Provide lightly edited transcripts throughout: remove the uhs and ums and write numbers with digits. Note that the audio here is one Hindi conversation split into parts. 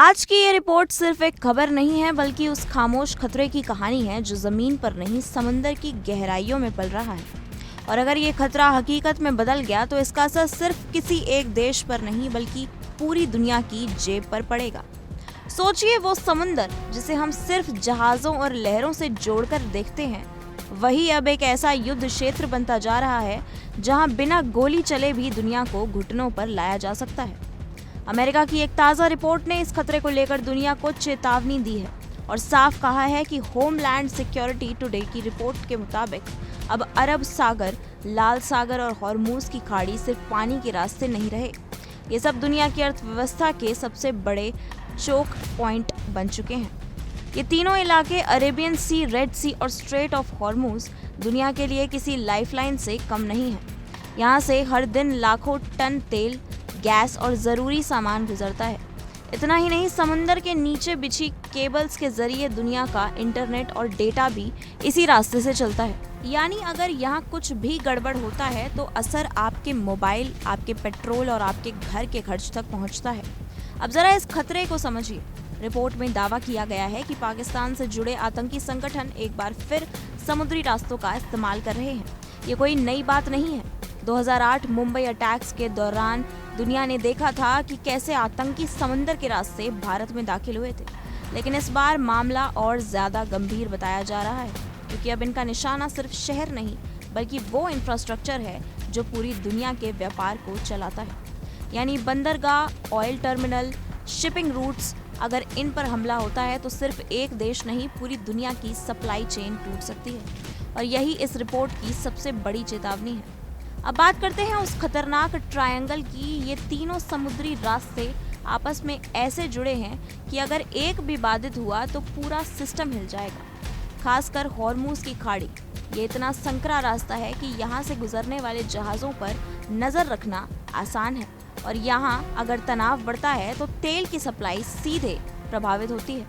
आज की ये रिपोर्ट सिर्फ एक खबर नहीं है बल्कि उस खामोश खतरे की कहानी है जो जमीन पर नहीं समंदर की गहराइयों में पल रहा है। और अगर ये खतरा हकीकत में बदल गया तो इसका असर सिर्फ किसी एक देश पर नहीं बल्कि पूरी दुनिया की जेब पर पड़ेगा। सोचिए वो समुंदर जिसे हम सिर्फ जहाजों और लहरों से जोड़कर देखते हैं, वही अब एक ऐसा युद्ध क्षेत्र बनता जा रहा है जहां बिना गोली चले भी दुनिया को घुटनों पर लाया जा सकता है। अमेरिका की एक ताज़ा रिपोर्ट ने इस खतरे को लेकर दुनिया को चेतावनी दी है और साफ कहा है कि होमलैंड सिक्योरिटी टुडे की रिपोर्ट के मुताबिक अब अरब सागर, लाल सागर और हॉर्मूज की खाड़ी सिर्फ पानी के रास्ते नहीं रहे, ये सब दुनिया की अर्थव्यवस्था के सबसे बड़े चोक पॉइंट बन चुके हैं। ये तीनों इलाके अरेबियन सी, रेड सी और स्ट्रेट ऑफ हॉर्मूज दुनिया के लिए किसी लाइफलाइन से कम नहीं है। यहाँ से हर दिन लाखों टन तेल, गैस और ज़रूरी सामान गुजरता है। इतना ही नहीं, समुंदर के नीचे बिछी केबल्स के जरिए दुनिया का इंटरनेट और डेटा भी इसी रास्ते से चलता है। यानी अगर यहाँ कुछ भी गड़बड़ होता है तो असर आपके मोबाइल, आपके पेट्रोल और आपके घर के खर्च तक पहुँचता है। अब जरा इस खतरे को समझिए। रिपोर्ट में दावा किया गया है कि पाकिस्तान से जुड़े आतंकी संगठन एक बार फिर समुद्री रास्तों का इस्तेमाल कर रहे हैं। ये कोई नई बात नहीं है। 2008 मुंबई अटैक्स के दौरान दुनिया ने देखा था कि कैसे आतंकी समंदर के रास्ते भारत में दाखिल हुए थे, लेकिन इस बार मामला और ज्यादा गंभीर बताया जा रहा है क्योंकि अब इनका निशाना सिर्फ शहर नहीं बल्कि वो इंफ्रास्ट्रक्चर है जो पूरी दुनिया के व्यापार को चलाता है। यानी बंदरगाह, ऑयल टर्मिनल, शिपिंग रूट्स, अगर इन पर हमला होता है तो सिर्फ एक देश नहीं पूरी दुनिया की सप्लाई चेन टूट सकती है। और यही इस रिपोर्ट की सबसे बड़ी चेतावनी है। अब बात करते हैं उस खतरनाक ट्रायंगल की। ये तीनों समुद्री रास्ते आपस में ऐसे जुड़े हैं कि अगर एक भी बाधित हुआ तो पूरा सिस्टम हिल जाएगा। खासकर हॉर्मूज की खाड़ी, ये इतना संकरा रास्ता है कि यहाँ से गुजरने वाले जहाज़ों पर नज़र रखना आसान है और यहाँ अगर तनाव बढ़ता है तो तेल की सप्लाई सीधे प्रभावित होती है।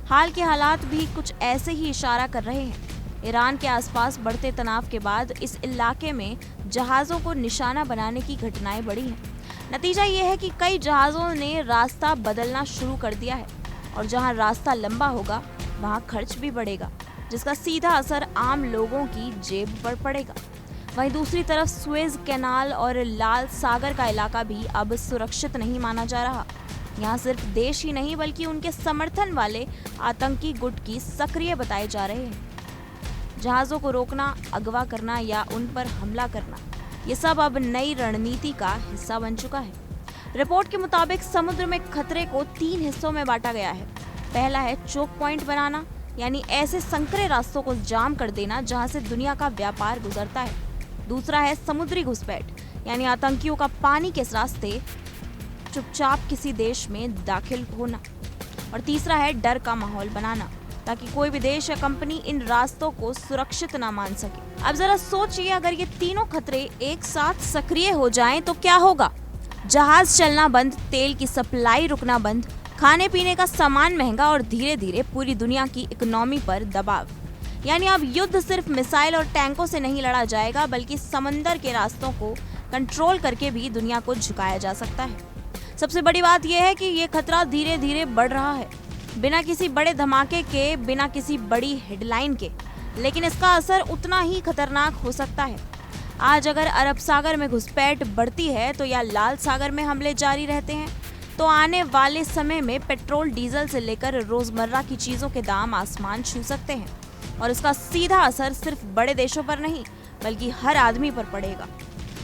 हाल के हालात भी कुछ ऐसे ही इशारा कर रहे हैं। ईरान के आसपास बढ़ते तनाव के बाद इस इलाके में जहाज़ों को निशाना बनाने की घटनाएं बढ़ी हैं। नतीजा ये है कि कई जहाज़ों ने रास्ता बदलना शुरू कर दिया है और जहां रास्ता लंबा होगा वहां खर्च भी बढ़ेगा, जिसका सीधा असर आम लोगों की जेब पर पड़ेगा। वहीं दूसरी तरफ सुएज कैनाल और लाल सागर का इलाका भी अब सुरक्षित नहीं माना जा रहा। यहाँ सिर्फ देश ही नहीं बल्कि उनके समर्थन वाले आतंकी गुट की सक्रिय बताए जा रहे हैं। जहाज़ों को रोकना, अगवा करना या उन पर हमला करना, ये सब अब नई रणनीति का हिस्सा बन चुका है। रिपोर्ट के मुताबिक समुद्र में खतरे को 3 हिस्सों में बांटा गया है। पहला है चोक पॉइंट बनाना, यानी ऐसे संकरे रास्तों को जाम कर देना जहां से दुनिया का व्यापार गुजरता है। दूसरा है समुद्री घुसपैठ, यानी आतंकियों का पानी के रास्ते चुपचाप किसी देश में दाखिल होना। और तीसरा है डर का माहौल बनाना ताकि कोई भी देश या कंपनी इन रास्तों को सुरक्षित ना मान सके। अब जरा सोचिए, अगर ये तीनों खतरे एक साथ सक्रिय हो जाएं तो क्या होगा? जहाज चलना बंद, तेल की सप्लाई रुकना बंद, खाने पीने का सामान महंगा और धीरे धीरे पूरी दुनिया की इकोनॉमी पर दबाव। यानी अब युद्ध सिर्फ मिसाइल और टैंकों से नहीं लड़ा जाएगा बल्कि समंदर के रास्तों को कंट्रोल करके भी दुनिया को झुकाया जा सकता है। सबसे बड़ी बात यह है कि ये खतरा धीरे धीरे बढ़ रहा है, बिना किसी बड़े धमाके के, बिना किसी बड़ी हेडलाइन के, लेकिन इसका असर उतना ही खतरनाक हो सकता है। आज अगर अरब सागर में घुसपैठ बढ़ती है तो या लाल सागर में हमले जारी रहते हैं तो आने वाले समय में पेट्रोल, डीजल से लेकर रोजमर्रा की चीजों के दाम आसमान छू सकते हैं और इसका सीधा असर सिर्फ बड़े देशों पर नहीं बल्कि हर आदमी पर पड़ेगा।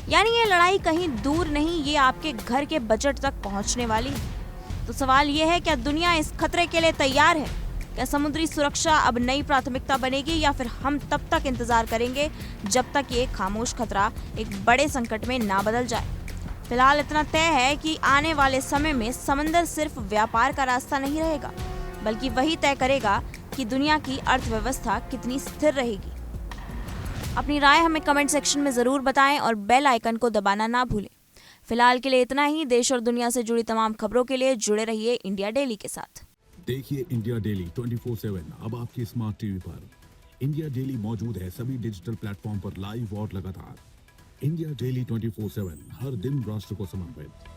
यानी ये लड़ाई कहीं दूर नहीं, ये आपके घर के बजट तक पहुंचने वाली है। तो सवाल ये है, क्या दुनिया इस खतरे के लिए तैयार है? क्या समुद्री सुरक्षा अब नई प्राथमिकता बनेगी या फिर हम तब तक इंतजार करेंगे जब तक ये खामोश खतरा एक बड़े संकट में ना बदल जाए? फिलहाल इतना तय है कि आने वाले समय में समंदर सिर्फ व्यापार का रास्ता नहीं रहेगा बल्कि वही तय करेगा कि दुनिया की अर्थव्यवस्था कितनी स्थिर रहेगी। अपनी राय हमें कमेंट सेक्शन में जरूर बताएं और बेल आइकन को दबाना ना भूलें। फिलहाल के लिए इतना ही। देश और दुनिया से जुड़ी तमाम खबरों के लिए जुड़े रहिए इंडिया डेली के साथ। देखिए इंडिया डेली 24/7 अब आपकी स्मार्ट टीवी पर। इंडिया डेली मौजूद है सभी डिजिटल प्लेटफॉर्म पर लाइव और लगातार। इंडिया डेली 24/7 हर दिन राष्ट्र को समर्पित।